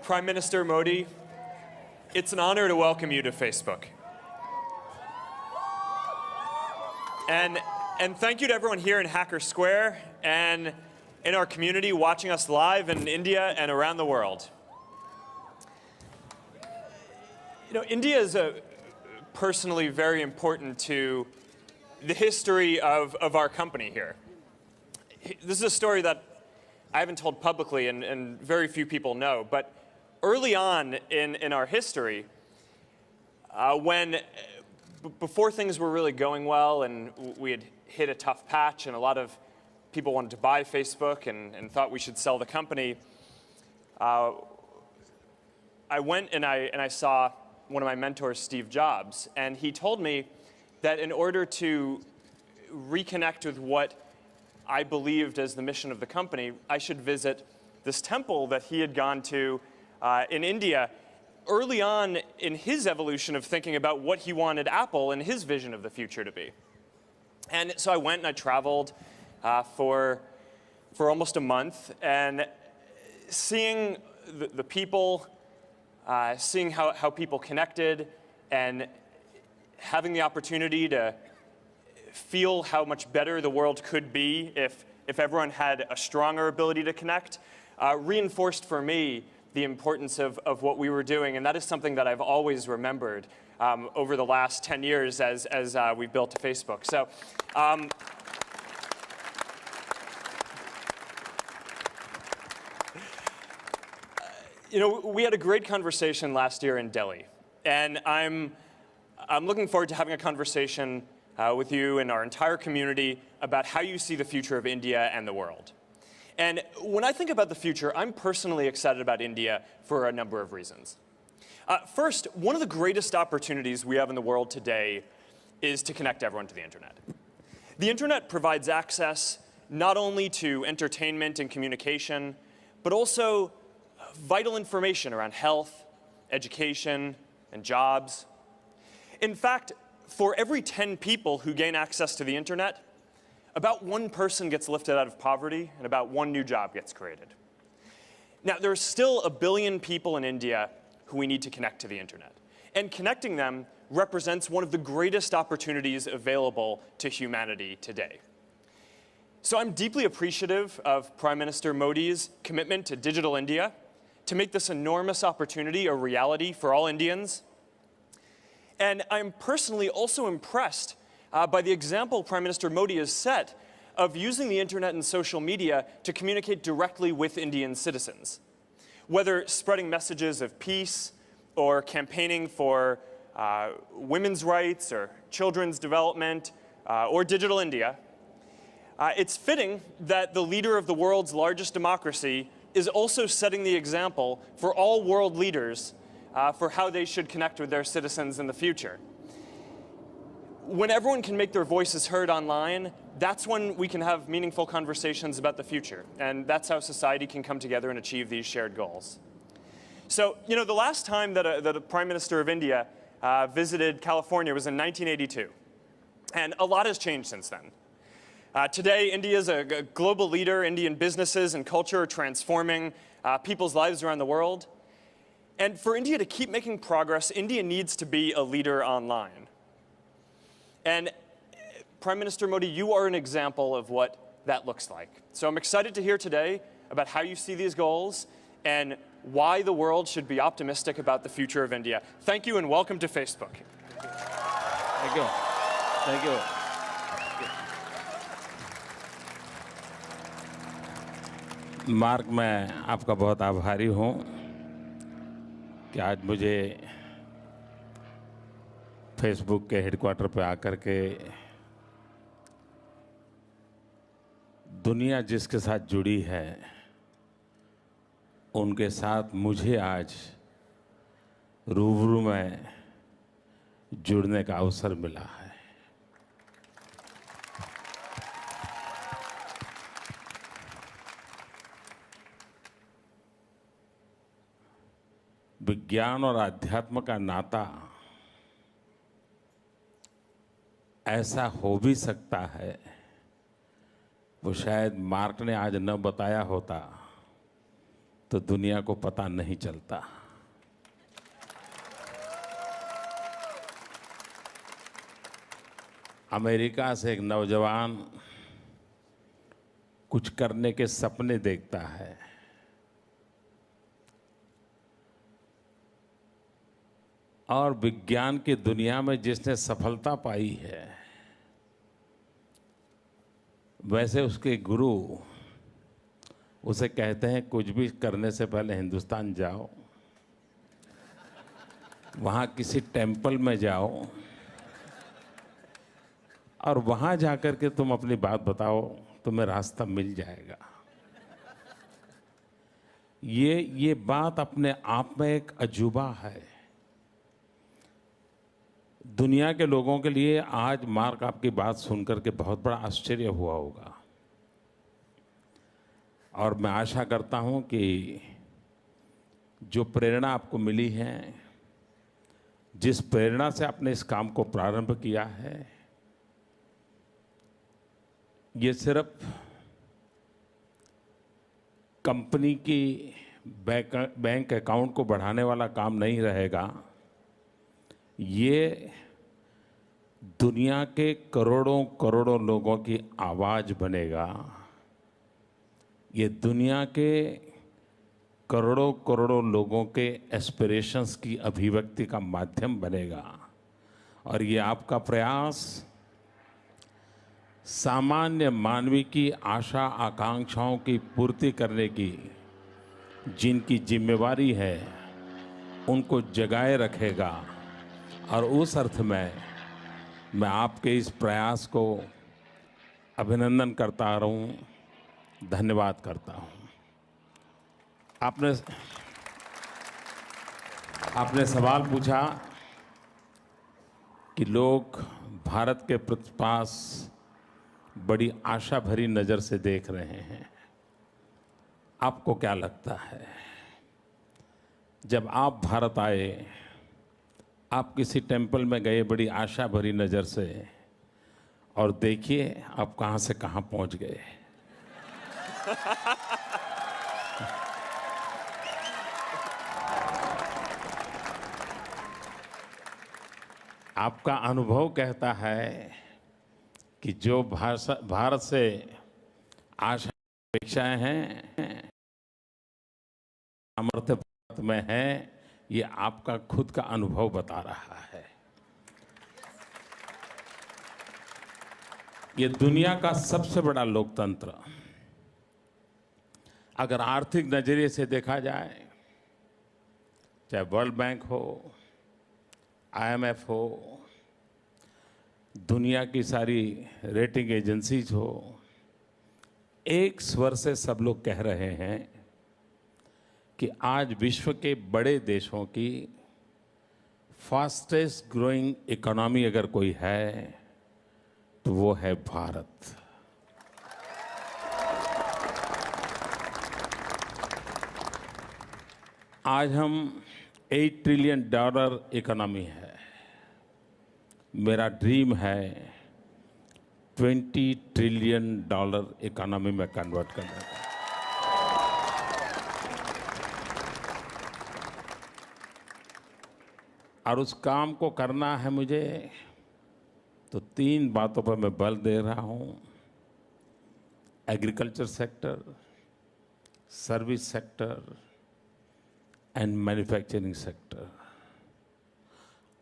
Prime Minister Modi, it's an honor to welcome you to Facebook. And thank you to everyone here in Hacker Square and in our community watching us live in India and around the world. You know, India is personally very important to the history of our company here. This is a story that I haven't told publicly and very few people know, but early on in our history, before things were really going well and we had hit a tough patch and a lot of people wanted to buy Facebook and thought we should sell the company, I went and I saw one of my mentors, Steve Jobs, and he told me that in order to reconnect with what I believed as the mission of the company, I should visit this temple that he had gone to in India early on in his evolution of thinking about what he wanted Apple and his vision of the future to be. And so I went and I traveled for almost a month, and seeing the people, seeing how people connected, and having the opportunity to feel how much better the world could be if everyone had a stronger ability to connect, reinforced for me the importance of what we were doing. And that is something that I've always remembered over the last 10 years as we've built Facebook. So, you know, we had a great conversation last year in Delhi. And I'm looking forward to having a conversation with you and our entire community about how you see the future of India and the world. And when I think about the future, I'm personally excited about India for a number of reasons. First, one of the greatest opportunities we have in the world today is to connect everyone to the internet. The internet provides access not only to entertainment and communication, but also vital information around health, education, and jobs. In fact, for every 10 people who gain access to the internet, about one person gets lifted out of poverty and about one new job gets created. Now, there's still 1 billion people in India who we need to connect to the internet. And connecting them represents one of the greatest opportunities available to humanity today. So I'm deeply appreciative of Prime Minister Modi's commitment to Digital India, to make this enormous opportunity a reality for all Indians. And I'm personally also impressed by the example Prime Minister Modi has set of using the internet and social media to communicate directly with Indian citizens. Whether spreading messages of peace or campaigning for women's rights or children's development or Digital India, it's fitting that the leader of the world's largest democracy is also setting the example for all world leaders for how they should connect with their citizens in the future. When everyone can make their voices heard online, that's when we can have meaningful conversations about the future. And that's how society can come together and achieve these shared goals. So, you know, the last time that a Prime Minister of India visited California was in 1982. And a lot has changed since then. Today, India is a global leader. Indian businesses and culture are transforming people's lives around the world. And for India to keep making progress, India needs to be a leader online. And Prime Minister Modi, you are an example of what that looks like. So I'm excited to hear today about how you see these goals and why the world should be optimistic about the future of India. Thank you and welcome to Facebook. Thank you. Thank you. Mark, मैं आपका बहुत आभारी हूँ कि आज मुझे Facebook के headquarter पे आकर के दुनिया जिसके साथ जुड़ी है उनके साथ मुझे आज रूबरू में जुड़ने का अवसर मिला है। विज्ञान और अध्यात्म का नाता ऐसा हो भी सकता है, वो शायद मार्क ने आज न बताया होता तो दुनिया को पता नहीं चलता। अमेरिका से एक नौजवान कुछ करने के सपने देखता है, और विज्ञान की दुनिया में जिसने सफलता पाई है, वैसे उसके गुरु उसे कहते हैं कुछ भी करने से पहले हिंदुस्तान जाओ, वहाँ किसी टेम्पल में जाओ और वहाँ जाकर के तुम अपनी बात बताओ, तुम्हें रास्ता मिल जाएगा। ये बात अपने आप में एक अजूबा है। दुनिया के लोगों के लिए आज मार्क आपकी बात सुनकर के बहुत बड़ा आश्चर्य हुआ होगा, और मैं आशा करता हूं कि जो प्रेरणा आपको मिली है, जिस प्रेरणा से आपने इस काम को प्रारंभ किया है, ये सिर्फ कंपनी की बैंक अकाउंट को बढ़ाने वाला काम नहीं रहेगा, ये दुनिया के करोड़ों करोड़ों लोगों की आवाज़ बनेगा। ये दुनिया के करोड़ों करोड़ों लोगों के एस्पिरेशंस की अभिव्यक्ति का माध्यम बनेगा। और ये आपका प्रयास सामान्य मानवी की आशा आकांक्षाओं की पूर्ति करने की जिनकी जिम्मेवारी है, उनको जगाए रखेगा। और उस अर्थ में मैं आपके इस प्रयास को अभिनंदन करता रहूं, धन्यवाद करता हूं। आपने सवाल पूछा कि लोग भारत के पास बड़ी आशा भरी नज़र से देख रहे हैं। आपको क्या लगता है, जब आप भारत आए, आप किसी टेम्पल में गए बड़ी आशा भरी नज़र से, और देखिए आप कहाँ से कहाँ पहुँच गए। आपका अनुभव कहता है कि जो भारत से आशा अपेक्षाएं हैं, सामर्थ्य भारत में है, ये आपका खुद का अनुभव बता रहा है। ये दुनिया का सबसे बड़ा लोकतंत्र, अगर आर्थिक नजरिए से देखा जाए, चाहे वर्ल्ड बैंक हो, IMF हो, दुनिया की सारी रेटिंग एजेंसीज हो, एक स्वर से सब लोग कह रहे हैं कि आज विश्व के बड़े देशों की फास्टेस्ट ग्रोइंग इकोनॉमी अगर कोई है तो वो है भारत। आज हम $8 ट्रिलियन इकोनॉमी है। मेरा ड्रीम है 20 ट्रिलियन डॉलर इकोनॉमी में कन्वर्ट करने का। और उस काम को करना है मुझे, तो 3 बातों पर मैं बल दे रहा हूं: agriculture sector, service sector and manufacturing sector.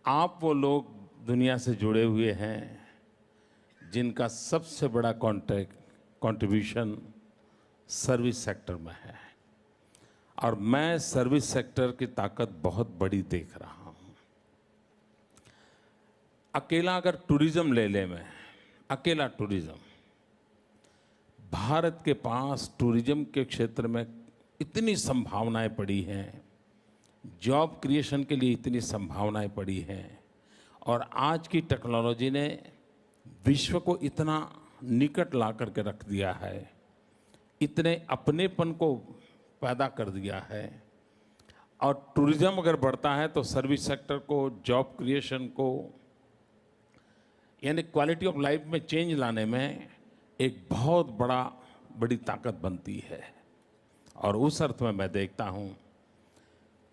आप वो लोग दुनिया से जुड़े हुए हैं जिनका सबसे बड़ा कंट्रीब्यूशन सर्विस सेक्टर में है, और मैं सर्विस सेक्टर की ताकत बहुत बड़ी देख रहा हूं। अकेला अगर टूरिज्म ले ले, मैं अकेला टूरिज्म, भारत के पास टूरिज्म के क्षेत्र में इतनी संभावनाएं पड़ी हैं, जॉब क्रिएशन के लिए इतनी संभावनाएं पड़ी हैं, और आज की टेक्नोलॉजी ने विश्व को इतना निकट ला करके रख दिया है, इतने अपनेपन को पैदा कर दिया है। और टूरिज्म अगर बढ़ता है तो सर्विस सेक्टर को, जॉब क्रिएशन को, यानी क्वालिटी ऑफ लाइफ में चेंज लाने में एक बहुत बड़ी ताकत बनती है। और उस अर्थ में मैं देखता हूं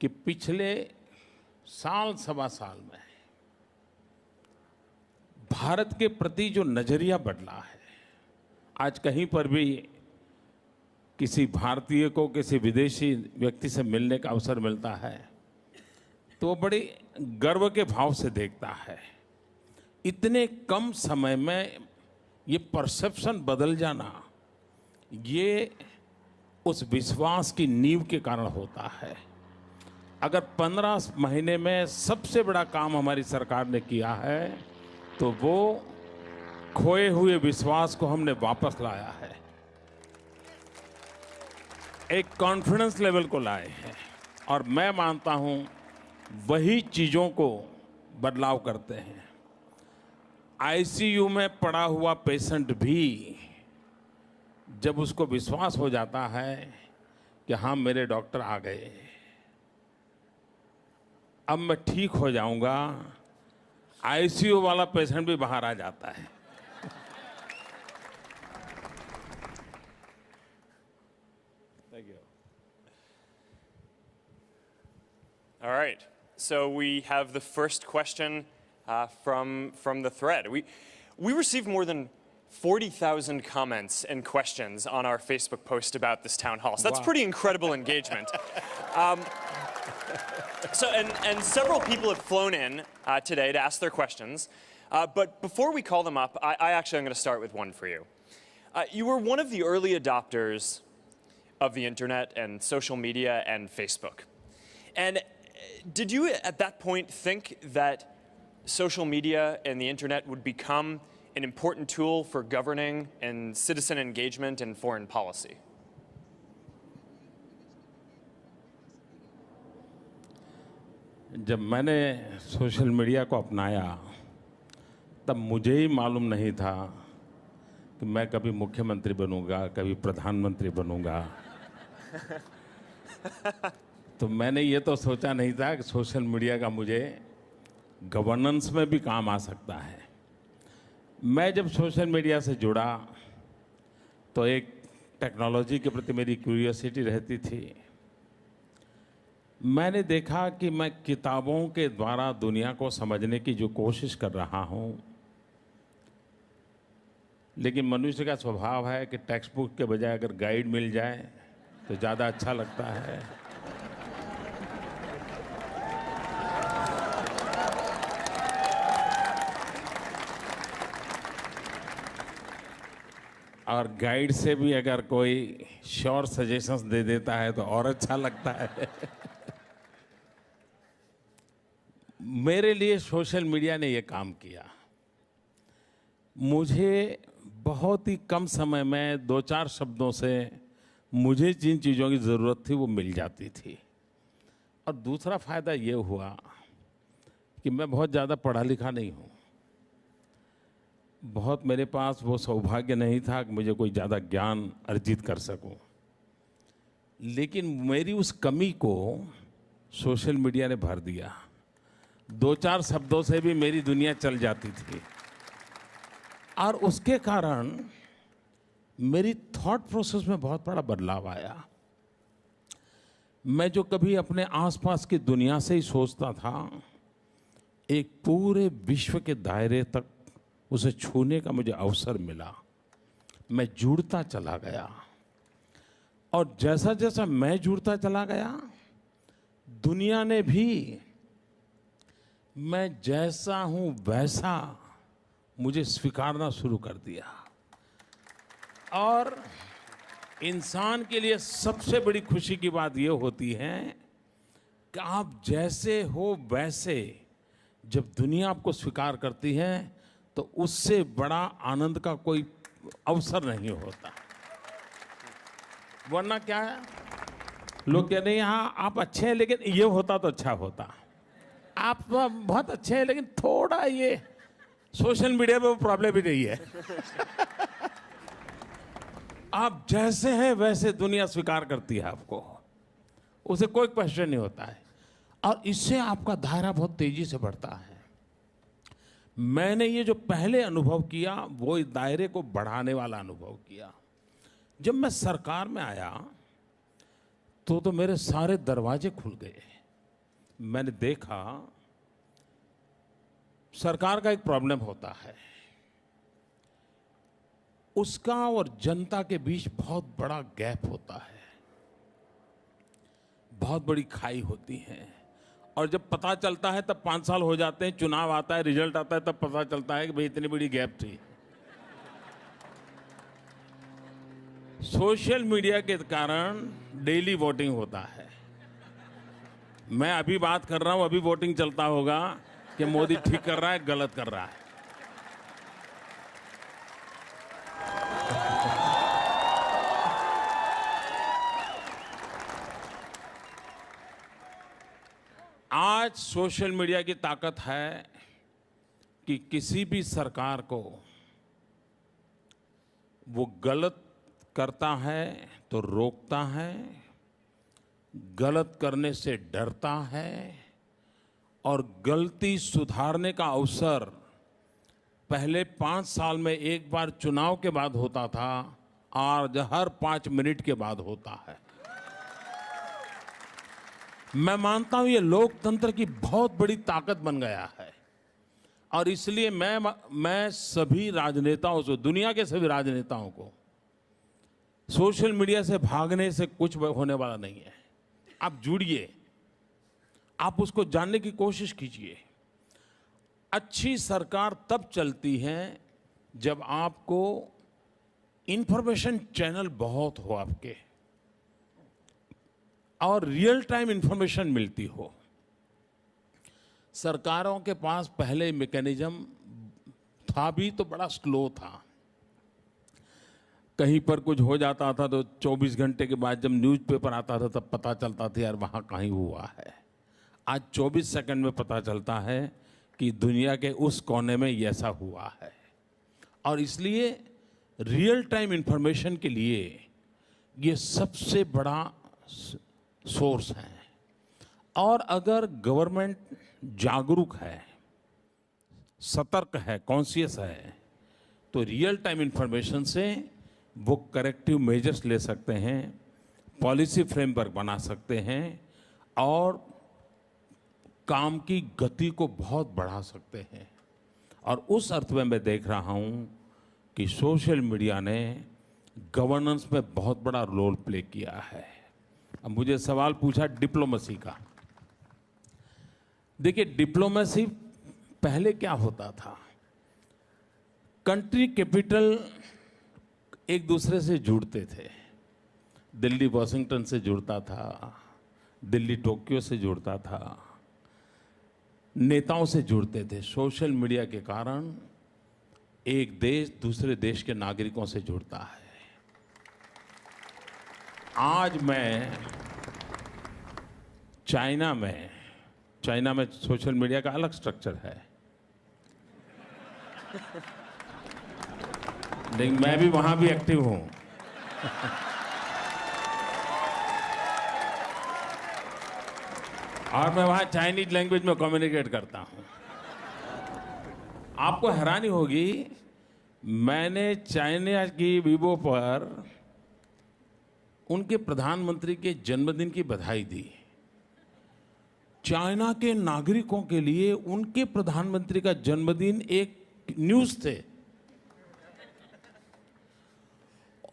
कि पिछले साल सवा साल में भारत के प्रति जो नजरिया बदला है, आज कहीं पर भी किसी भारतीय को किसी विदेशी व्यक्ति से मिलने का अवसर मिलता है तो वो बड़ी गर्व के भाव से देखता है। इतने कम समय में ये परसेप्शन बदल जाना, ये उस विश्वास की नींव के कारण होता है। अगर 15 महीने में सबसे बड़ा काम हमारी सरकार ने किया है तो वो खोए हुए विश्वास को हमने वापस लाया है, एक कॉन्फिडेंस लेवल को लाए हैं। और मैं मानता हूं वही चीजों को बदलाव करते हैं। आईसीयू में पड़ा हुआ पेशेंट भी जब उसको विश्वास हो जाता है कि हाँ मेरे डॉक्टर आ गए, अब मैं ठीक हो जाऊंगा, आईसीयू वाला पेशेंट भी बाहर आ जाता है। Thank you. All right. So we have the first question from the thread. We received more than 40,000 comments and questions on our Facebook post about this town hall. So that's Wow. pretty incredible engagement. And several people have flown in today to ask their questions. But before we call them up, I actually am going to start with one for you. You were one of the early adopters of the internet and social media and Facebook. And did you at that point think that social media and the internet would become an important tool for governing and citizen engagement in foreign policy? जब मैंने social media को अपनाया तब मुझे ही मालूम नहीं था कि मैं कभी मुख्यमंत्री बनूंगा, कभी प्रधानमंत्री बनूंगा। तो मैंने ये तो सोचा नहीं था कि सोशल मीडिया का मुझे गवर्नेंस में भी काम आ सकता है। मैं जब सोशल मीडिया से जुड़ा तो एक टेक्नोलॉजी के प्रति मेरी क्यूरियोसिटी रहती थी। मैंने देखा कि मैं किताबों के द्वारा दुनिया को समझने की जो कोशिश कर रहा हूँ, लेकिन मनुष्य का स्वभाव है कि टेक्स्ट बुक के बजाय अगर गाइड मिल जाए तो ज़्यादा अच्छा लगता है। और गाइड से भी अगर कोई श्योर सजेशंस दे देता है तो और अच्छा लगता है। मेरे लिए सोशल मीडिया ने ये काम किया। मुझे बहुत ही कम समय में 2-4 शब्दों से मुझे जिन चीज़ों की ज़रूरत थी वो मिल जाती थी। और दूसरा फ़ायदा ये हुआ कि मैं बहुत ज़्यादा पढ़ा लिखा नहीं हूँ। बहुत मेरे पास वो सौभाग्य नहीं था कि मुझे कोई ज़्यादा ज्ञान अर्जित कर सकूं। लेकिन मेरी उस कमी को सोशल मीडिया ने भर दिया। 2-4 शब्दों से भी मेरी दुनिया चल जाती थी और उसके कारण मेरी थॉट प्रोसेस में बहुत बड़ा बदलाव आया। मैं जो कभी अपने आसपास की दुनिया से ही सोचता था, एक पूरे विश्व के दायरे तक उसे छूने का मुझे अवसर मिला। मैं जुड़ता चला गया और जैसा जैसा मैं जुड़ता चला गया, दुनिया ने भी मैं जैसा हूं वैसा मुझे स्वीकारना शुरू कर दिया। और इंसान के लिए सबसे बड़ी खुशी की बात यह होती है कि आप जैसे हो वैसे जब दुनिया आपको स्वीकार करती है तो उससे बड़ा आनंद का कोई अवसर नहीं होता। वरना क्या है, लोग कहते हैं हाँ आप अच्छे हैं लेकिन ये होता तो अच्छा होता, आप तो बहुत अच्छे हैं लेकिन थोड़ा ये सोशल मीडिया पे वो प्रॉब्लम भी नहीं है। आप जैसे हैं वैसे दुनिया स्वीकार करती है आपको, उसे कोई क्वेश्चन नहीं होता है और इससे आपका दायरा बहुत तेजी से बढ़ता है। मैंने ये जो पहले अनुभव किया वो इस दायरे को बढ़ाने वाला अनुभव किया। जब मैं सरकार में आया तो मेरे सारे दरवाजे खुल गए। मैंने देखा सरकार का एक प्रॉब्लम होता है, उसका और जनता के बीच बहुत बड़ा गैप होता है, बहुत बड़ी खाई होती है। और जब पता चलता है तब 5 साल हो जाते हैं, चुनाव आता है, रिजल्ट आता है, तब पता चलता है कि भाई इतनी बड़ी गैप थी। सोशल मीडिया के कारण डेली वोटिंग होता है। मैं अभी बात कर रहा हूं, अभी वोटिंग चलता होगा कि मोदी ठीक कर रहा है, गलत कर रहा है। आज सोशल मीडिया की ताकत है कि किसी भी सरकार को वो गलत करता है तो रोकता है, गलत करने से डरता है, और गलती सुधारने का अवसर पहले 5 साल में एक बार चुनाव के बाद होता था, आज हर 5 मिनट के बाद होता है। मैं मानता हूं ये लोकतंत्र की बहुत बड़ी ताकत बन गया है, और इसलिए मैं सभी राजनेताओं से, दुनिया के सभी राजनेताओं को, सोशल मीडिया से भागने से कुछ होने वाला नहीं है। आप जुड़िए, आप उसको जानने की कोशिश कीजिए। अच्छी सरकार तब चलती है जब आपको इंफॉर्मेशन चैनल बहुत हो आपके, और रियल टाइम इंफॉर्मेशन मिलती हो। सरकारों के पास पहले मैकेनिज्म था भी तो बड़ा स्लो था। कहीं पर कुछ हो जाता था तो 24 घंटे के बाद जब न्यूज़पेपर आता था तब पता चलता था यार वहाँ कहीं हुआ है। आज 24 सेकंड में पता चलता है कि दुनिया के उस कोने में ऐसा हुआ है। और इसलिए रियल टाइम इंफॉर्मेशन के लिए ये सबसे बड़ा सोर्स है। और अगर गवर्नमेंट जागरूक है, सतर्क है, कॉन्शियस है, तो रियल टाइम इंफॉर्मेशन से वो करेक्टिव मेजर्स ले सकते हैं, पॉलिसी फ्रेमवर्क बना सकते हैं, और काम की गति को बहुत बढ़ा सकते हैं। और उस अर्थ में मैं देख रहा हूं कि सोशल मीडिया ने गवर्नेंस में बहुत बड़ा रोल प्ले किया है। अब मुझे सवाल पूछा डिप्लोमेसी का। देखिए, डिप्लोमेसी पहले क्या होता था, कंट्री कैपिटल एक दूसरे से जुड़ते थे। दिल्ली वॉशिंगटन से जुड़ता था, दिल्ली टोक्यो से जुड़ता था, नेताओं से जुड़ते थे। सोशल मीडिया के कारण एक देश दूसरे देश के नागरिकों से जुड़ता है। आज मैं चाइना में सोशल मीडिया का अलग स्ट्रक्चर है, लेकिन मैं भी वहां भी एक्टिव हूं। और मैं वहां चाइनीज लैंग्वेज में कम्युनिकेट करता हूं। आपको हैरानी होगी, मैंने चाइना की वीबो पर उनके प्रधानमंत्री के जन्मदिन की बधाई दी। चाइना के नागरिकों के लिए उनके प्रधानमंत्री का जन्मदिन एक न्यूज़ थे,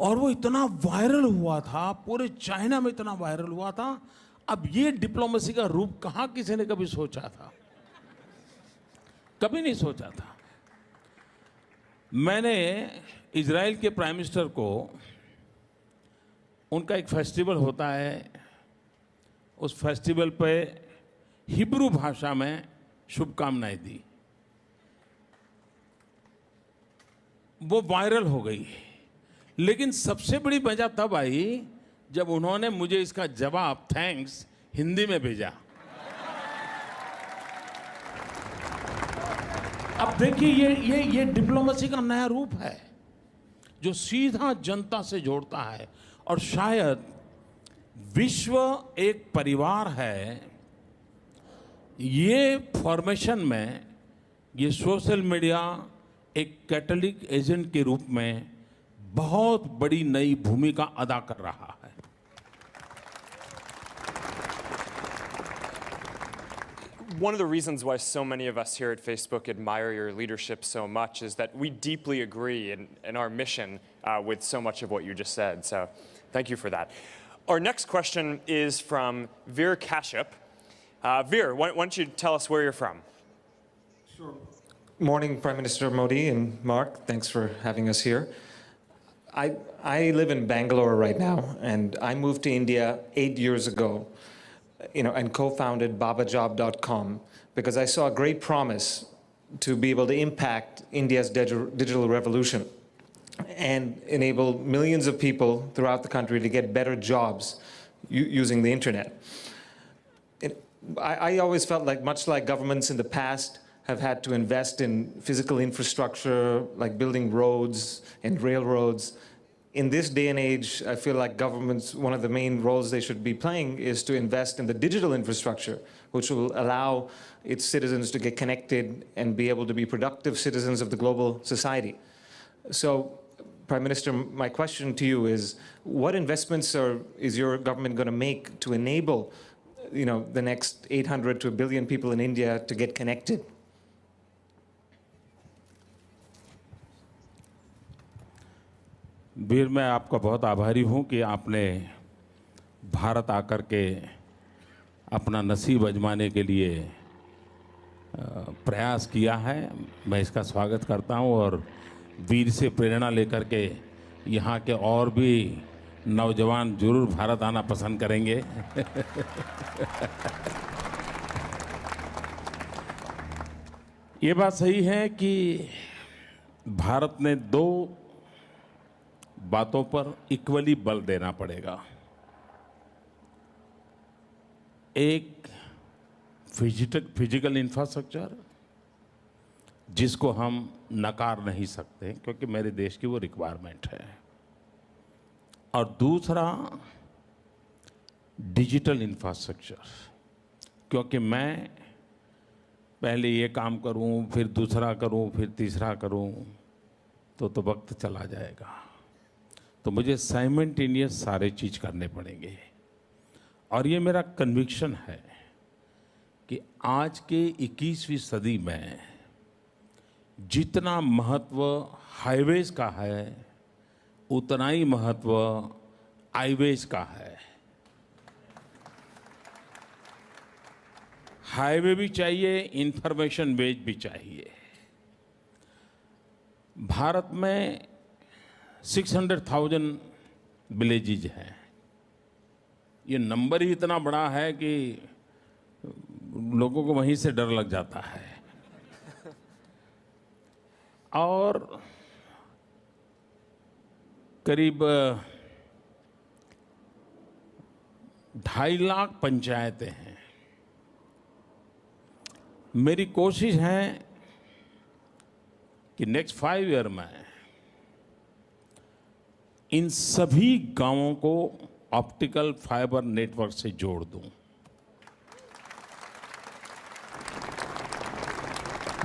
और वो इतना वायरल हुआ था, पूरे चाइना में इतना वायरल हुआ था। अब ये डिप्लोमेसी का रूप कहां किसी ने कभी सोचा था? कभी नहीं सोचा था। मैंने इजराइल के प्राइम मिनिस्टर को, उनका एक फेस्टिवल होता है, उस फेस्टिवल पे हिब्रू भाषा में शुभकामनाएं दी। वो वायरल हो गई। लेकिन सबसे बड़ी मजा तब आई जब उन्होंने मुझे इसका जवाब थैंक्स हिंदी में भेजा। अब देखिए, ये डिप्लोमेसी का नया रूप है जो सीधा जनता से जोड़ता है। और शायद विश्व एक परिवार है, ये फॉर्मेशन में ये सोशल मीडिया एक कैटलिक एजेंट के रूप में बहुत बड़ी नई भूमिका अदा कर रहा है। one of the reasons why so many of us here at Facebook admire your leadership so much is that we deeply agree in our mission with so much of what you just said. So thank you for that. Our next question is from Veer Kashyap. Veer, why don't you tell us where you're from? Sure. Morning, Prime Minister Modi and Mark. Thanks for having us here. I live in Bangalore right now, and I moved to India 8 years ago, and co-founded babajob.com because I saw a great promise to be able to impact India's digital revolution and enable millions of people throughout the country to get better jobs using the internet. I always felt like, much like governments in the past have had to invest in physical infrastructure, like building roads and railroads, in this day and age, I feel like governments, one of the main roles they should be playing is to invest in the digital infrastructure, which will allow its citizens to get connected and be able to be productive citizens of the global society. So, Prime Minister, my question to you is, what investments is your government going to make to enable, the next 800 to 1 billion people in India to get connected? वीर, मैं आपका बहुत आभारी हूं कि आपने भारत आकर के अपना नसीब आजमाने के लिए प्रयास किया है। मैं इसका स्वागत करता हूं और वीर से प्रेरणा लेकर के यहाँ के और भी नौजवान जरूर भारत आना पसंद करेंगे। ये बात सही है कि भारत ने दो बातों पर इक्वली बल देना पड़ेगा। एक फिजिकल इंफ्रास्ट्रक्चर, जिसको हम नकार नहीं सकते क्योंकि मेरे देश की वो रिक्वायरमेंट है, और दूसरा डिजिटल इंफ्रास्ट्रक्चर, क्योंकि मैं पहले ये काम करूं, फिर दूसरा करूं, फिर तीसरा करूं, तो वक्त चला जाएगा। तो मुझे साइमल्टेनियस सारे चीज करने पड़ेंगे। और ये मेरा कन्विक्शन है कि आज के 21वीं सदी में जितना महत्व हाईवेज का है, उतना ही महत्व आईवेज का है। हाईवे भी चाहिए, इंफॉर्मेशन वेज भी चाहिए। भारत में 600,000 विलेजेज हैं। ये नंबर ही इतना बड़ा है कि लोगों को वहीं से डर लग जाता है। और करीब 2.5 लाख पंचायतें हैं। मेरी कोशिश है कि नेक्स्ट 5 ईयर में इन सभी गांवों को ऑप्टिकल फाइबर नेटवर्क से जोड़ दूं।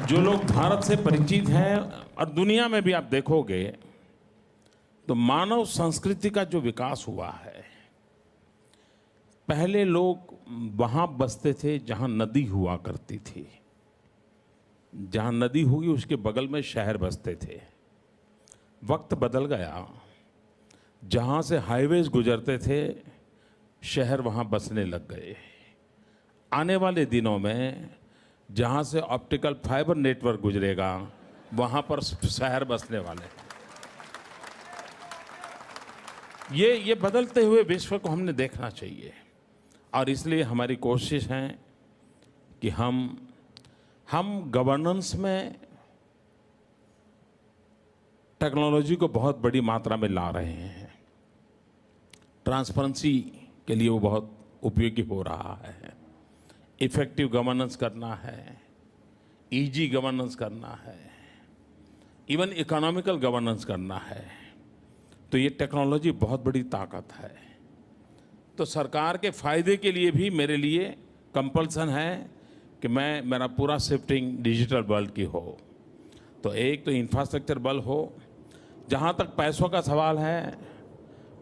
जो लोग भारत से परिचित हैं, और दुनिया में भी आप देखोगे तो मानव संस्कृति का जो विकास हुआ है, पहले लोग वहां बसते थे जहां नदी हुआ करती थी। जहां नदी हुई उसके बगल में शहर बसते थे। वक्त बदल गया, जहां से हाईवेज गुजरते थे शहर वहां बसने लग गए। आने वाले दिनों में जहां से ऑप्टिकल फाइबर नेटवर्क गुजरेगा वहां पर शहर बसने वाले हैं। ये बदलते हुए विश्व को हमने देखना चाहिए, और इसलिए हमारी कोशिश है कि हम गवर्नेंस में टेक्नोलॉजी को बहुत बड़ी मात्रा में ला रहे हैं। ट्रांसपेरेंसी के लिए वो बहुत उपयोगी हो रहा है। इफेक्टिव गवर्नेंस करना है, इजी गवर्नेंस करना है, इवन इकोनॉमिकल गवर्नेंस करना है। तो ये टेक्नोलॉजी बहुत बड़ी ताकत है। तो सरकार के फायदे के लिए भी मेरे लिए कंपल्सन है कि मेरा पूरा शिफ्टिंग डिजिटल वर्ल्ड की हो। तो एक तो इंफ्रास्ट्रक्चर बल हो। जहाँ तक पैसों का सवाल है,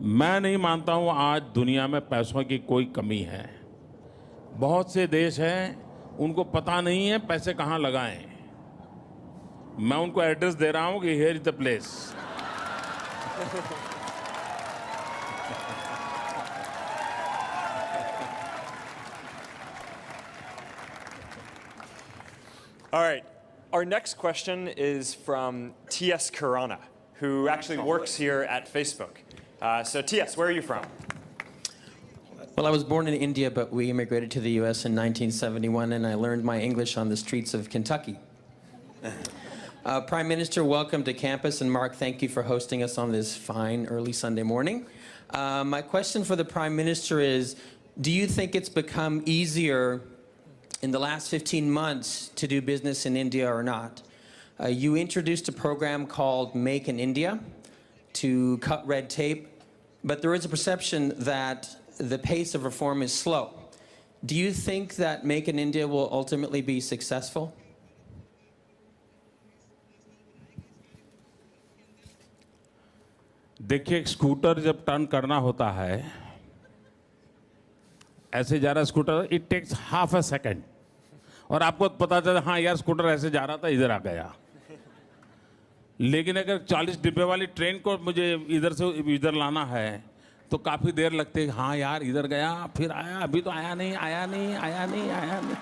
मैं नहीं मानता हूँ आज दुनिया में पैसों की कोई कमी है। बहुत से देश हैं उनको पता नहीं है पैसे कहाँ लगाएं। मैं उनको एड्रेस दे रहा हूं कि here is the place. All right. Our next question is from T.S. Karana, who actually works here at Facebook. So T.S., where are you from? Well, I was born in India, but we immigrated to the U.S. in 1971, and I learned my English on the streets of Kentucky. Prime Minister, welcome to campus, and Mark, thank you for hosting us on this fine early Sunday morning. My question for the Prime Minister is, do you think it's become easier in the last 15 months to do business in India or not? You introduced a program called Make in India to cut red tape, but there is a perception that the pace of reform is slow. Do you think that Make in India will ultimately be successful? देखिए, एक scooter जब turn करना होता है, ऐसे जा रहा scooter, it takes half a second, और आपको पता चला हाँ यार स्कूटर ऐसे जा रहा था, इधर आ गया। लेकिन अगर 40 डिब्बे वाली ट्रेन को मुझे इधर से इधर लाना है तो काफ़ी देर लगती है। हाँ यार इधर गया, फिर आया, अभी तो आया नहीं, आया नहीं, आया नहीं, आया नहीं।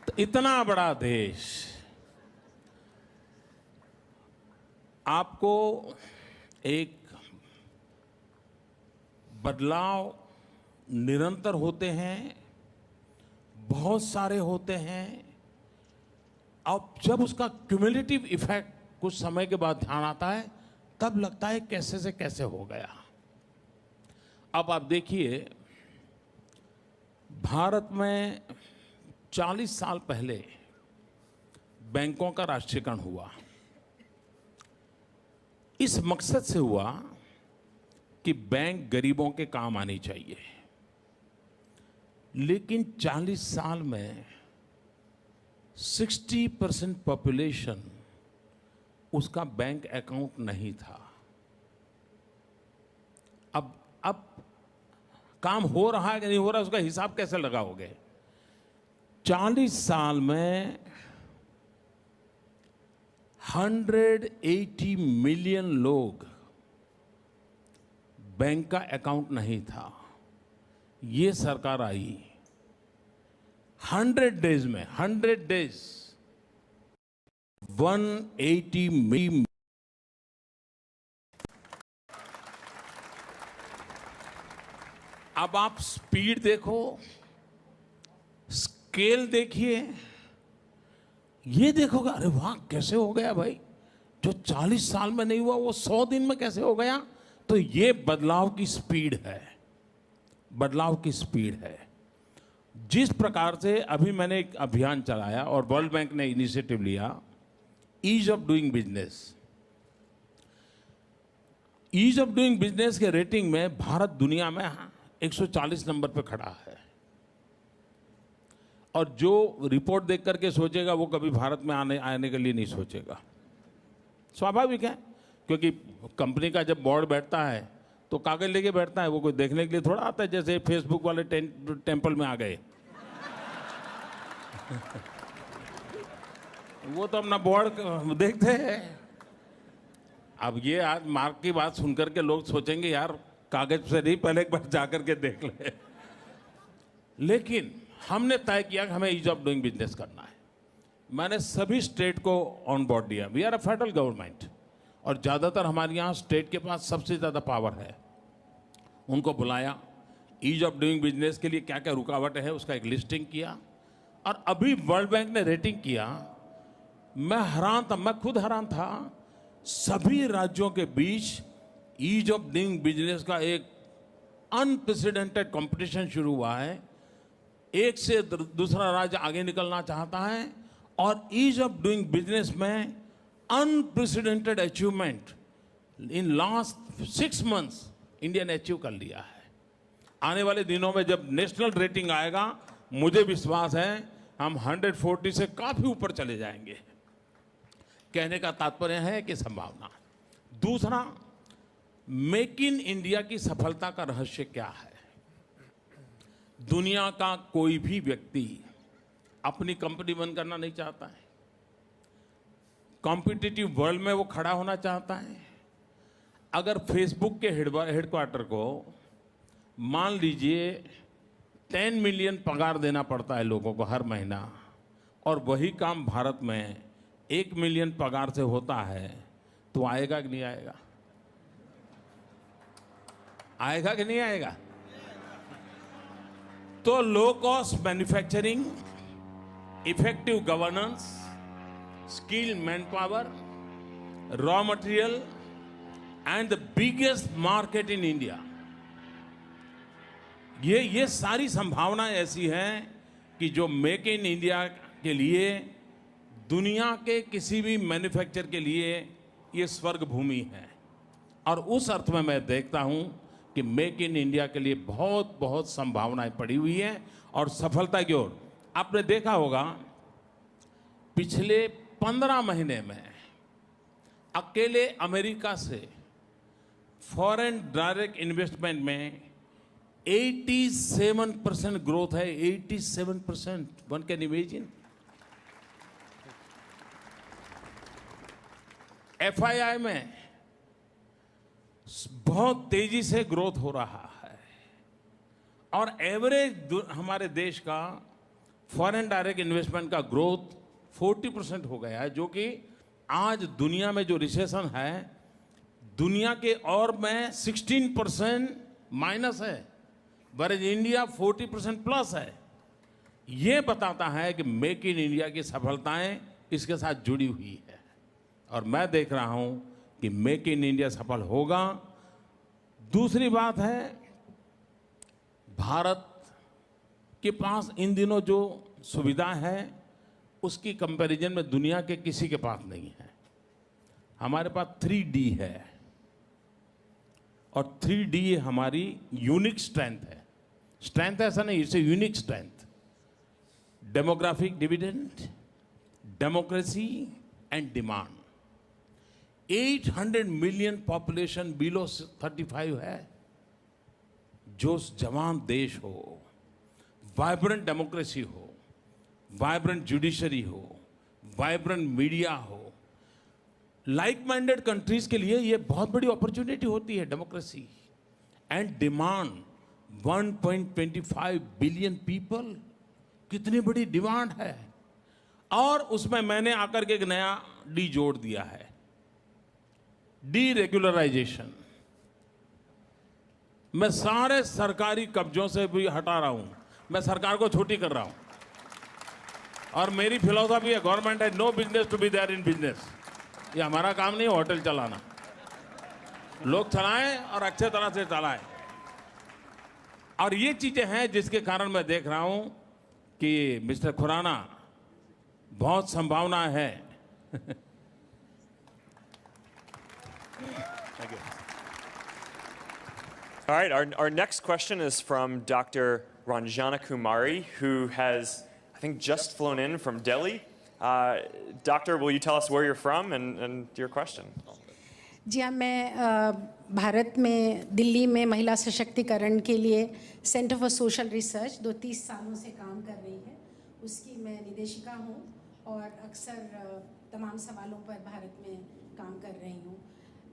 तो इतना बड़ा देश, आपको एक बदलाव निरंतर होते हैं, बहुत सारे होते हैं, अब जब उसका क्यूमुलेटिव इफेक्ट कुछ समय के बाद ध्यान आता है तब लगता है कैसे से कैसे हो गया। अब आप देखिए, भारत में 40 साल पहले बैंकों का राष्ट्रीयकरण हुआ। इस मकसद से हुआ कि बैंक गरीबों के काम आनी चाहिए। लेकिन 40 साल में 60% पॉपुलेशन उसका बैंक अकाउंट नहीं था। अब काम हो रहा है कि नहीं हो रहा, उसका हिसाब कैसे लगाओगे? 40 साल में 180 मिलियन लोग बैंक का अकाउंट नहीं था। ये सरकार आई 100 डेज में, 100 डेज 180 मिलियन। अब आप स्पीड देखो, स्केल देखिए, ये देखोगे अरे वाह कैसे हो गया भाई, जो 40 साल में नहीं हुआ वो 100 दिन में कैसे हो गया। तो ये बदलाव की स्पीड है, बदलाव की स्पीड है। जिस प्रकार से अभी मैंने एक अभियान चलाया और वर्ल्ड बैंक ने इनिशिएटिव लिया, ease of doing business. Ease of doing business के रेटिंग में भारत दुनिया में 140 नंबर पे खड़ा है। और जो रिपोर्ट देख करके सोचेगा वो कभी भारत में आने के लिए नहीं सोचेगा। स्वाभाविक है, क्योंकि कंपनी का जब बोर्ड बैठता है तो कागज लेके बैठता है, वो कोई देखने के लिए थोड़ा आता है। जैसे फेसबुक वाले टेंपल में आ गए वो तो अपना बोर्ड देखते हैं। अब ये आज मार्क की बात सुनकर के लोग सोचेंगे यार कागज से नहीं, पहले एक बार जाकर के देख ले। लेकिन हमने तय किया कि हमें ईज ऑफ डूइंग बिजनेस करना है। मैंने सभी स्टेट को ऑन बोर्ड दिया। We are a federal government, और ज़्यादातर हमारे यहाँ स्टेट के पास सबसे ज़्यादा पावर है। उनको बुलाया, ईज ऑफ डूइंग बिजनेस के लिए क्या क्या रुकावटें हैं उसका एक लिस्टिंग किया, और अभी वर्ल्ड बैंक ने रेटिंग किया। मैं हैरान था, मैं खुद हैरान था। सभी राज्यों के बीच ईज ऑफ डूइंग बिजनेस का एक अनप्रेसिडेंटेड कंपटीशन शुरू हुआ है। एक से दूसरा राज्य आगे निकलना चाहता है, और ईज ऑफ डूइंग बिजनेस में unprecedented achievement in last 6 months India ने अचीव कर लिया है। आने वाले दिनों में जब नेशनल रेटिंग आएगा, मुझे विश्वास है हम 140 से काफी ऊपर चले जाएंगे। कहने का तात्पर्य है कि संभावना। दूसरा, मेक इन इंडिया की सफलता का रहस्य क्या है? दुनिया का कोई भी व्यक्ति अपनी कंपनी बंद करना नहीं चाहता है। कॉम्पिटिटिव वर्ल्ड में वो खड़ा होना चाहता है। अगर फेसबुक के हेडक्वार्टर को मान लीजिए 10 मिलियन पगार देना पड़ता है लोगों को हर महीना, और वही काम भारत में 1 मिलियन पगार से होता है, तो आएगा कि नहीं आएगा? आएगा कि नहीं आएगा? तो low cost manufacturing, effective governance, skilled man power, raw material and the biggest market in India, ये सारी संभावनाएं ऐसी हैं कि जो मेक इन इंडिया के लिए, दुनिया के किसी भी मैन्युफैक्चर के लिए ये स्वर्ग भूमि है। और उस अर्थ में मैं देखता हूं कि मेक इन इंडिया के लिए बहुत बहुत संभावनाएं पड़ी हुई हैं और सफलता की ओर। आपने देखा होगा पिछले 15 महीने में अकेले अमेरिका से फॉरेन डायरेक्ट इन्वेस्टमेंट में 87% ग्रोथ है। 87%, वन कैन इमेजिन। FII में बहुत तेजी से ग्रोथ हो रहा है और एवरेज हमारे देश का फॉरेन डायरेक्ट इन्वेस्टमेंट का ग्रोथ 40% हो गया है, जो कि आज दुनिया में जो रिसेशन है, दुनिया के और में 16% माइनस है, वरज इंडिया 40% प्लस है। ये बताता है कि मेक इन इंडिया की सफलताएं इसके साथ जुड़ी हुई है और मैं देख रहा हूं कि मेक इन इंडिया सफल होगा। दूसरी बात है, भारत के पास इन दिनों जो सुविधा है उसकी कंपैरिजन में दुनिया के किसी के पास नहीं है। हमारे पास 3D है और 3D हमारी यूनिक स्ट्रेंथ है। स्ट्रेंथ ऐसा नहीं, it's a unique strength. Demographic dividend, democracy and demand. 800 million population below 35 है। जो जवान देश हो, वाइब्रेंट डेमोक्रेसी हो, वाइब्रेंट जुडिशरी हो, वाइब्रेंट मीडिया हो, लाइक माइंडेड कंट्रीज के लिए ये बहुत बड़ी अपॉर्चुनिटी होती है democracy. And demand 1.25 billion people, कितनी बड़ी डिमांड है। और उसमें मैंने आकर के एक नया डी जोड़ दिया है, डी रेगुलराइजेशन। मैं सारे सरकारी कब्जों से भी हटा रहा हूं, मैं सरकार को छोटी कर रहा हूं। और मेरी फिलॉसफी है, गवर्नमेंट है no business to be there in business. ये हमारा काम नहीं है होटल चलाना, लोग चलाएं और अच्छे तरह से चलाएं। और ये चीजें हैं जिसके कारण मैं देख रहा हूं कि मिस्टर खुराना बहुत संभावना है। Thank you. All right, our next question is from Dr. Ranjana Kumari, who has, I think, just flown in from Delhi. Doctor, will you tell us where you're from and your question? जी हाँ, मैं भारत में दिल्ली में महिला सशक्तिकरण के लिए centre for social research 30 सालों से काम कर रही है। उसकी मैं निदेशिका हूँ और अक्सर तमाम सवालों पर भारत में काम कर रही हूँ।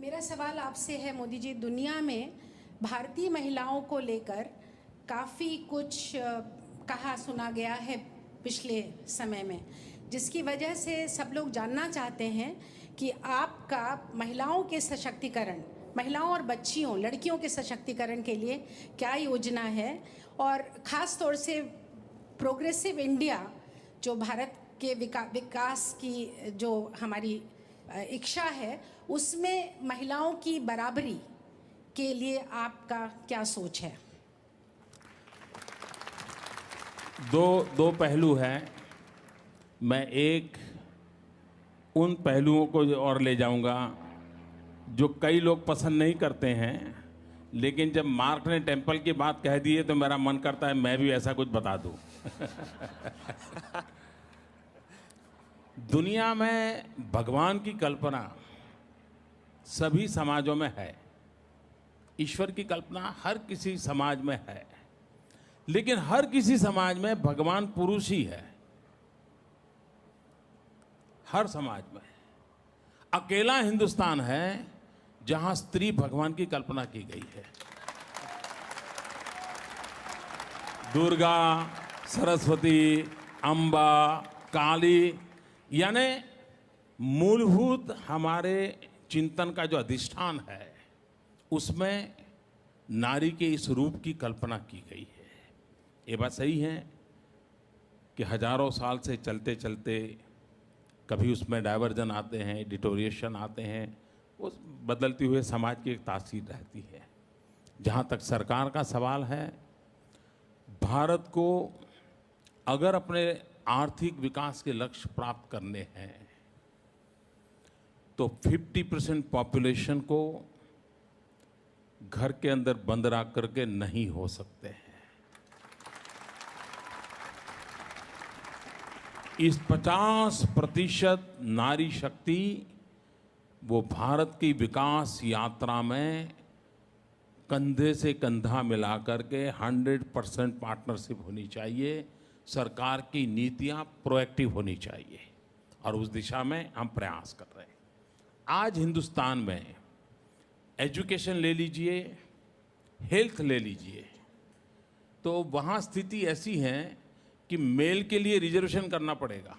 मेरा सवाल आपसे है मोदी जी, दुनिया में भारतीय महिलाओं को लेकर काफ़ी कुछ कहा सुना गया है पिछले समय में, जिसकी वजह से सब लोग जानना चाहते हैं कि आपका महिलाओं के सशक्तिकरण, महिलाओं और बच्चियों, लड़कियों के सशक्तिकरण के लिए क्या योजना है, और ख़ास तौर से प्रोग्रेसिव इंडिया जो भारत के विकास की जो हमारी इच्छा है, उसमें महिलाओं की बराबरी के लिए आपका क्या सोच है? दो पहलू हैं। मैं एक उन पहलुओं को और ले जाऊंगा जो कई लोग पसंद नहीं करते हैं, लेकिन जब मार्क ने टेम्पल की बात कह दी है तो मेरा मन करता है मैं भी ऐसा कुछ बता दूं। दुनिया में भगवान की कल्पना सभी समाजों में है, ईश्वर की कल्पना हर किसी समाज में है, लेकिन हर किसी समाज में भगवान पुरुष ही है। हर समाज में अकेला हिंदुस्तान है जहां स्त्री भगवान की कल्पना की गई है। दुर्गा, सरस्वती, अंबा, काली, यानी मूलभूत हमारे चिंतन का जो अधिष्ठान है उसमें नारी के इस रूप की कल्पना की गई है। ये बात सही है कि हजारों साल से चलते चलते कभी उसमें डाइवर्जन आते हैं, डिटोरिएशन आते हैं, उस बदलती हुए समाज की एक तासीर रहती है। जहाँ तक सरकार का सवाल है, भारत को अगर अपने आर्थिक विकास के लक्ष्य प्राप्त करने हैं तो 50% पॉपुलेशन को घर के अंदर बंद रख करके नहीं हो सकते हैं। इस 50% नारी शक्ति वो भारत की विकास यात्रा में कंधे से कंधा मिलाकर के 100% पार्टनरशिप होनी चाहिए। सरकार की नीतियां प्रोएक्टिव होनी चाहिए और उस दिशा में हम प्रयास कर रहे हैं। आज हिंदुस्तान में एजुकेशन ले लीजिए, हेल्थ ले लीजिए, तो वहाँ स्थिति ऐसी है कि मेल के लिए रिजर्वेशन करना पड़ेगा।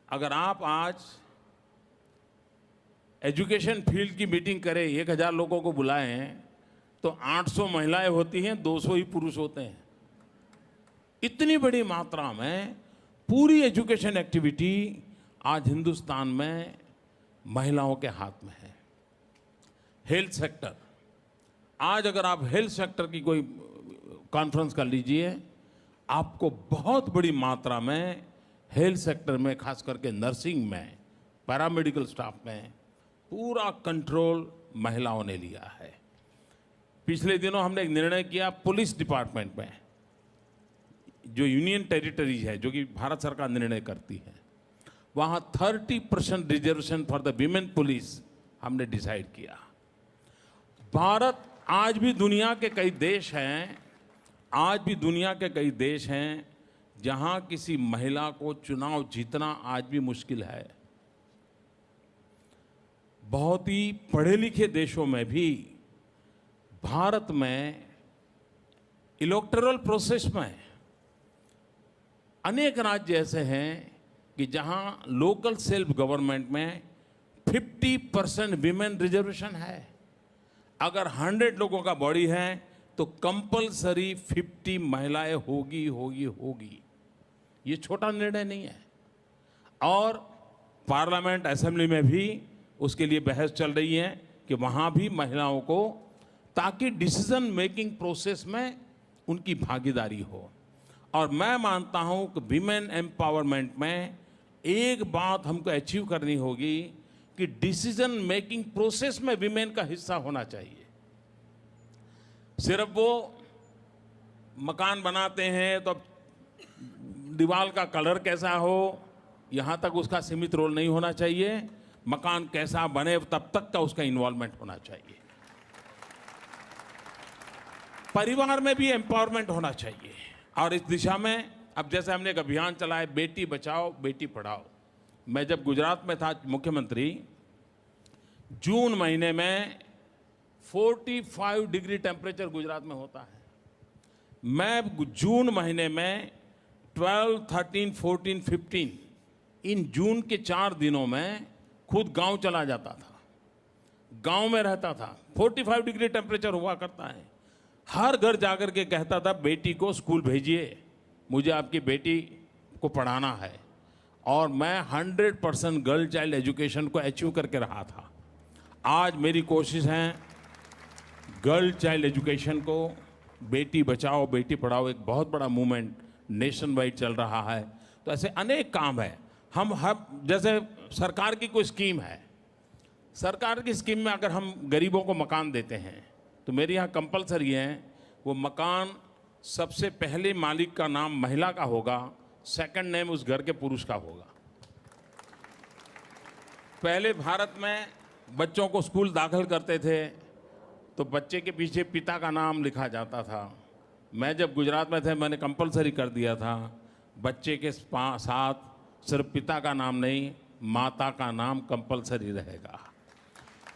अगर आप आज एजुकेशन फील्ड की मीटिंग करें, 1000 लोगों को बुलाएं, तो 800 महिलाएं होती हैं, 200 ही पुरुष होते हैं। इतनी बड़ी मात्रा में पूरी एजुकेशन एक्टिविटी आज हिंदुस्तान में महिलाओं के हाथ में है। हेल्थ सेक्टर, आज अगर आप हेल्थ सेक्टर की कोई कॉन्फ्रेंस कर लीजिए, आपको बहुत बड़ी मात्रा में हेल्थ सेक्टर में, खास करके नर्सिंग में, पैरामेडिकल स्टाफ में पूरा कंट्रोल महिलाओं ने लिया है। पिछले दिनों हमने एक निर्णय किया, पुलिस डिपार्टमेंट में जो यूनियन टेरिटरीज है, जो कि भारत सरकार निर्णय करती है, वहाँ 30% reservation for the women police हमने डिसाइड किया। भारत आज भी दुनिया के कई देश हैं, आज भी दुनिया के कई देश हैं जहाँ किसी महिला को चुनाव जीतना आज भी मुश्किल है। बहुत ही पढ़े लिखे देशों में भी भारत में इलेक्टोरल प्रोसेस में अनेक राज्य ऐसे हैं कि जहां लोकल सेल्फ गवर्नमेंट में 50% विमेन रिजर्वेशन है। अगर 100 लोगों का बॉडी है तो कंपलसरी 50 महिलाएं होगी। ये छोटा निर्णय नहीं है। और पार्लियामेंट, असेंबली में भी उसके लिए बहस चल रही है कि वहाँ भी महिलाओं को, ताकि डिसीजन मेकिंग प्रोसेस में उनकी भागीदारी हो। और मैं मानता हूँ कि विमेन एम्पावरमेंट में एक बात हमको अचीव करनी होगी कि डिसीजन मेकिंग प्रोसेस में विमेन का हिस्सा होना चाहिए। सिर्फ वो मकान बनाते हैं तो अब दीवार का कलर कैसा हो, यहाँ तक उसका सीमित रोल नहीं होना चाहिए। मकान कैसा बने तब तक का उसका इन्वॉल्वमेंट होना चाहिए। परिवार में भी एम्पावरमेंट होना चाहिए। और इस दिशा में अब जैसे हमने एक अभियान चलाया, बेटी बचाओ बेटी पढ़ाओ। मैं जब गुजरात में था मुख्यमंत्री, जून महीने में 45 डिग्री टेम्परेचर गुजरात में होता है। मैं जून महीने में 12, 13, 14, 15 इन जून के 4 दिनों में खुद गांव चला जाता था, गांव में रहता था। 45 डिग्री टेम्परेचर हुआ करता है। हर घर जाकर के कहता था, बेटी को स्कूल भेजिए, मुझे आपकी बेटी को पढ़ाना है। और मैं 100% गर्ल चाइल्ड एजुकेशन को अचीव करके रहा था। आज मेरी कोशिश है गर्ल चाइल्ड एजुकेशन को, बेटी बचाओ बेटी पढ़ाओ, एक बहुत बड़ा मूवमेंट नेशन वाइड चल रहा है। तो ऐसे अनेक काम है। हम हर, जैसे सरकार की कोई स्कीम है, सरकार की स्कीम में अगर हम गरीबों को मकान देते हैं तो मेरे यहाँ कंपलसरी है वो मकान सबसे पहले मालिक का नाम महिला का होगा, सेकंड नेम उस घर के पुरुष का होगा। पहले भारत में बच्चों को स्कूल दाखिल करते थे तो बच्चे के पीछे पिता का नाम लिखा जाता था। मैं जब गुजरात में थे मैंने कंपलसरी कर दिया था, बच्चे के साथ सिर्फ पिता का नाम नहीं, माता का नाम कंपलसरी रहेगा।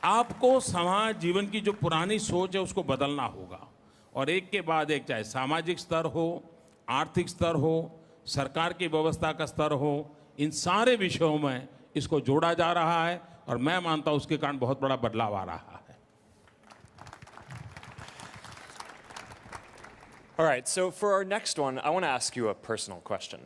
आपको समाज जीवन की जो पुरानी सोच है उसको बदलना होगा, और एक के बाद एक, चाहे सामाजिक स्तर हो, आर्थिक स्तर हो, सरकार की व्यवस्था का स्तर हो, इन सारे विषयों में इसको जोड़ा जा रहा है, और मैं मानता हूं उसके कारण बहुत बड़ा बदलाव आ रहा है। All right, so for our next one, I want to ask you a personal question.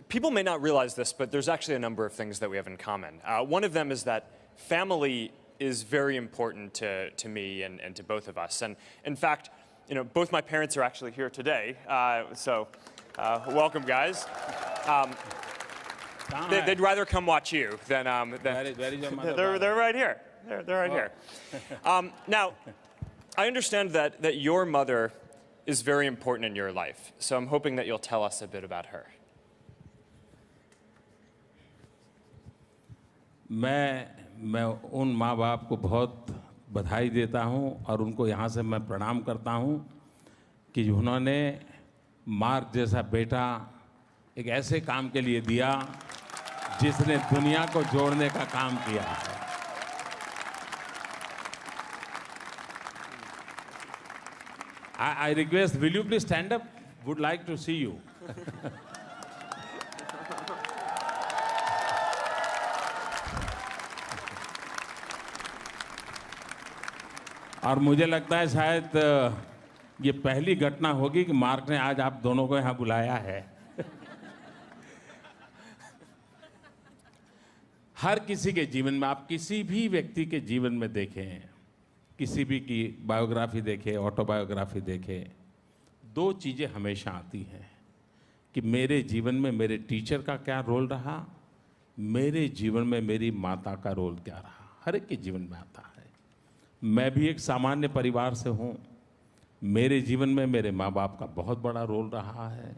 People may not realize this, but there's actually a number of things that we have in common. One of them is that family is very important to me and to both of us. And in fact, you know, both my parents are actually here today. So welcome, guys. They'd rather come watch you than Where is your mother? they're right here. They're right here. Now, I understand that your mother is very important in your life. So I'm hoping that you'll tell us a bit about her. मैं उन माँ बाप को बहुत बधाई देता हूँ और उनको यहाँ से मैं प्रणाम करता हूँ कि उन्होंने मार्क जैसा बेटा एक ऐसे काम के लिए दिया जिसने दुनिया को जोड़ने का काम किया है। I request, will you please stand up? Would like to see you. और मुझे लगता है शायद ये पहली घटना होगी कि मार्क ने आज आप दोनों को यहाँ बुलाया है। हर किसी के जीवन में, आप किसी भी व्यक्ति के जीवन में देखें, किसी भी की बायोग्राफी देखें, ऑटोबायोग्राफी देखें, दो चीज़ें हमेशा आती हैं कि मेरे जीवन में मेरे टीचर का क्या रोल रहा, मेरे जीवन में मेरी माता का रोल क्या रहा। हर एक के जीवन में आता है। मैं भी एक सामान्य परिवार से हूँ, मेरे जीवन में मेरे माँ बाप का बहुत बड़ा रोल रहा है।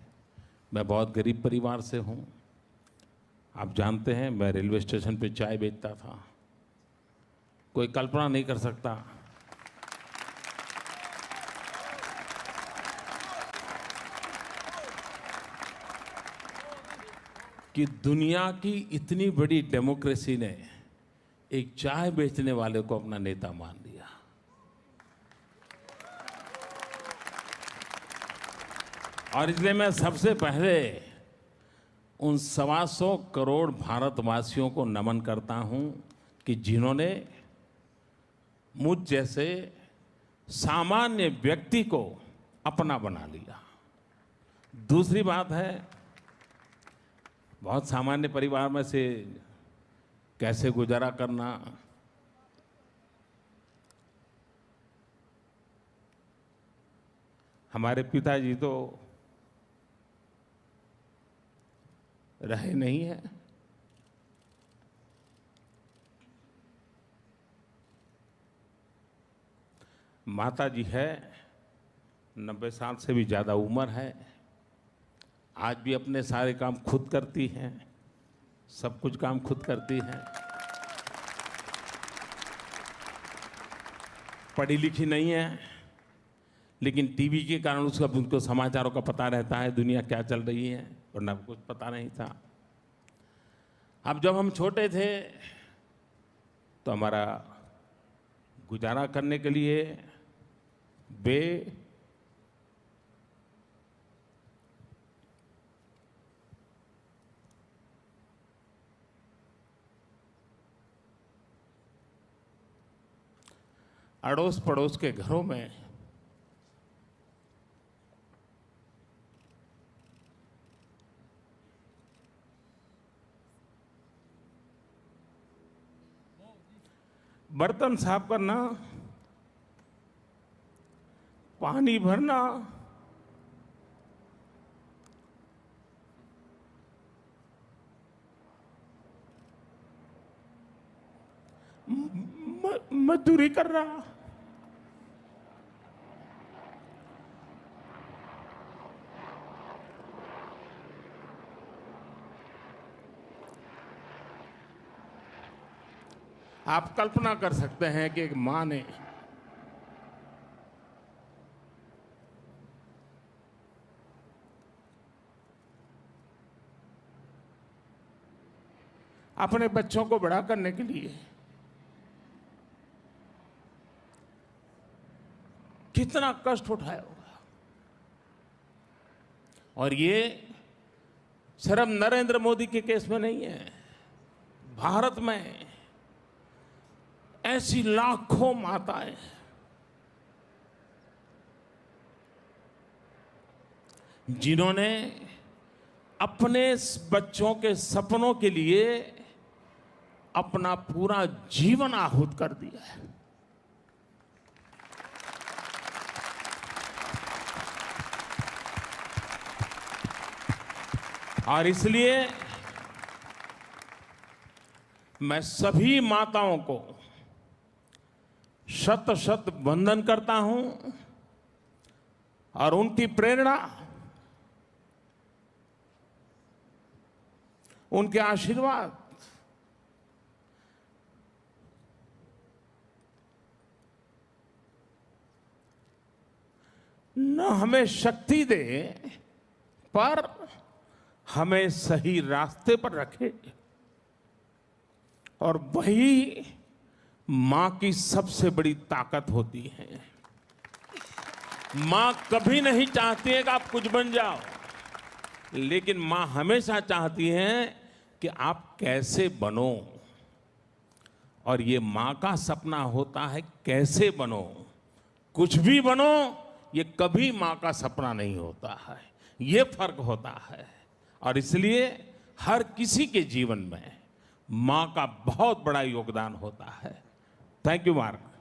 मैं बहुत गरीब परिवार से हूँ। आप जानते हैं मैं रेलवे स्टेशन पे चाय बेचता था। कोई कल्पना नहीं कर सकता कि दुनिया की इतनी बड़ी डेमोक्रेसी ने एक चाय बेचने वाले को अपना नेता मान लिया। और इसलिए मैं सबसे पहले उन 125 करोड़ भारतवासियों को नमन करता हूं कि जिन्होंने मुझ जैसे सामान्य व्यक्ति को अपना बना लिया। दूसरी बात है, बहुत सामान्य परिवार में से कैसे गुजारा करना, हमारे पिताजी तो रहे नहीं है। माता जी है, 90 साल से भी ज़्यादा उम्र है, आज भी अपने सारे काम खुद करती हैं, सब कुछ काम खुद करती हैं। पढ़ी लिखी नहीं है, लेकिन टीवी के कारण उनको समाचारों का पता रहता है, दुनिया क्या चल रही है, वरना कुछ पता नहीं था। अब जब हम छोटे थे तो हमारा गुजारा करने के लिए वे अड़ोस पड़ोस के घरों में बर्तन साफ करना, पानी भरना, मजदूरी करना, आप कल्पना कर सकते हैं कि एक मां ने अपने बच्चों को बड़ा करने के लिए कितना कष्ट उठाया होगा। और ये सिर्फ नरेंद्र मोदी के केस में नहीं है, भारत में ऐसी लाखों माताएं जिन्होंने अपने बच्चों के सपनों के लिए अपना पूरा जीवन आहूत कर दिया है। और इसलिए मैं सभी माताओं को शत शत वंदन करता हूं और उनकी प्रेरणा, उनके आशीर्वाद न हमें शक्ति दे पर हमें सही रास्ते पर रखे। और वही मां की सबसे बड़ी ताकत होती है। मां कभी नहीं चाहती है कि आप कुछ बन जाओ, लेकिन मां हमेशा चाहती है कि आप कैसे बनो। और ये मां का सपना होता है कैसे बनो। कुछ भी बनो, ये कभी मां का सपना नहीं होता है, ये फर्क होता है। और इसलिए हर किसी के जीवन में मां का बहुत बड़ा योगदान होता है। Thank you mark.